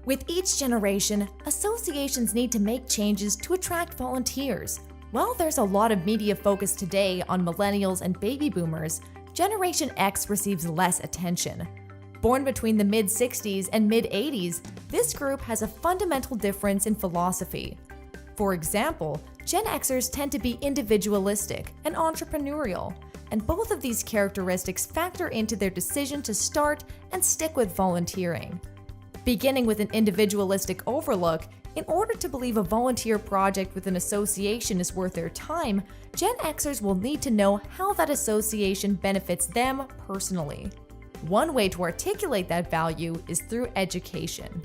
With each generation, associations need to make changes to attract volunteers. While there's a lot of media focus today on millennials and baby boomers, Generation X receives less attention. Born between the mid-60s and mid-80s, this group has a fundamental difference in philosophy. For example, Gen Xers tend to be individualistic and entrepreneurial, and both of these characteristics factor into their decision to start and stick with volunteering. Beginning with an individualistic overlook, in order to believe a volunteer project with an association is worth their time, Gen Xers will need to know how that association benefits them personally. One way to articulate that value is through education.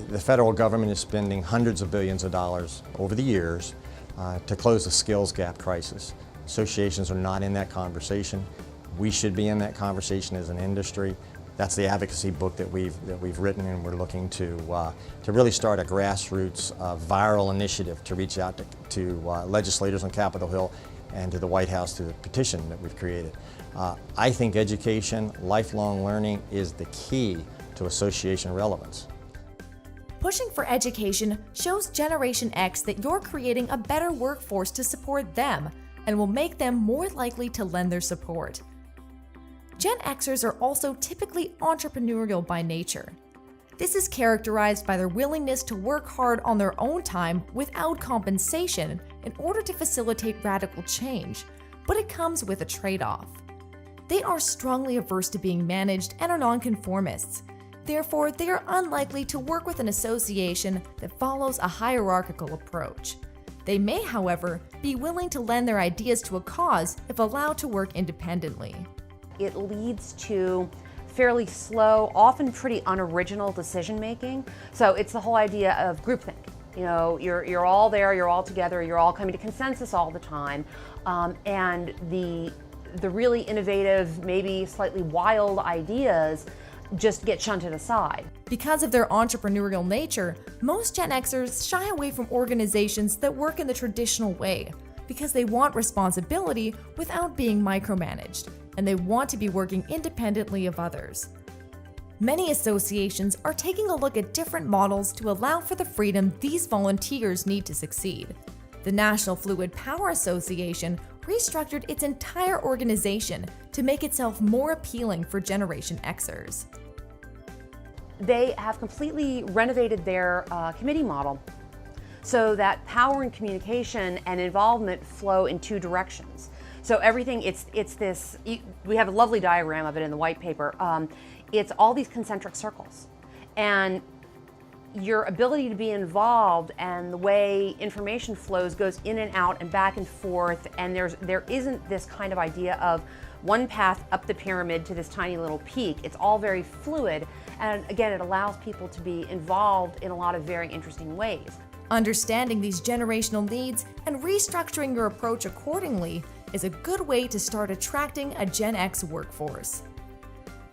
The federal government is spending hundreds of billions of dollars over the years to close the skills gap crisis. Associations are not in that conversation. We should be in that conversation as an industry. That's the advocacy book that we've written, and we're looking to really start a grassroots viral initiative to reach out to legislators on Capitol Hill and to the White House through the petition that we've created. I think education, lifelong learning is the key to association relevance. Pushing for education shows Generation X that you're creating a better workforce to support them and will make them more likely to lend their support. Gen Xers are also typically entrepreneurial by nature. This is characterized by their willingness to work hard on their own time without compensation in order to facilitate radical change, but it comes with a trade-off. They are strongly averse to being managed and are nonconformists. Therefore, they are unlikely to work with an association that follows a hierarchical approach. They may, however, be willing to lend their ideas to a cause if allowed to work independently. It leads to fairly slow, often pretty unoriginal decision making. So it's the whole idea of groupthink. You know, you're all there, you're all together, you're all coming to consensus all the time, and the really innovative, maybe slightly wild ideas just get shunted aside. Because of their entrepreneurial nature, most Gen Xers shy away from organizations that work in the traditional way because they want responsibility without being micromanaged, and they want to be working independently of others. Many associations are taking a look at different models to allow for the freedom these volunteers need to succeed. The National Fluid Power Association restructured its entire organization to make itself more appealing for Generation Xers. They have completely renovated their committee model so that power and communication and involvement flow in two directions. So everything, it's this, we have a lovely diagram of it in the white paper. It's all these concentric circles. And your ability to be involved and the way information flows goes in and out and back and forth, and there isn't this kind of idea of one path up the pyramid to this tiny little peak. It's all very fluid, and again, it allows people to be involved in a lot of very interesting ways. Understanding these generational needs and restructuring your approach accordingly is a good way to start attracting a Gen X workforce.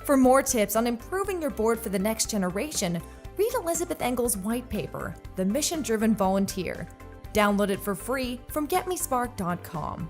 For more tips on improving your board for the next generation, read Elizabeth Engel's white paper, The Mission-Driven Volunteer. Download it for free from getmespark.com.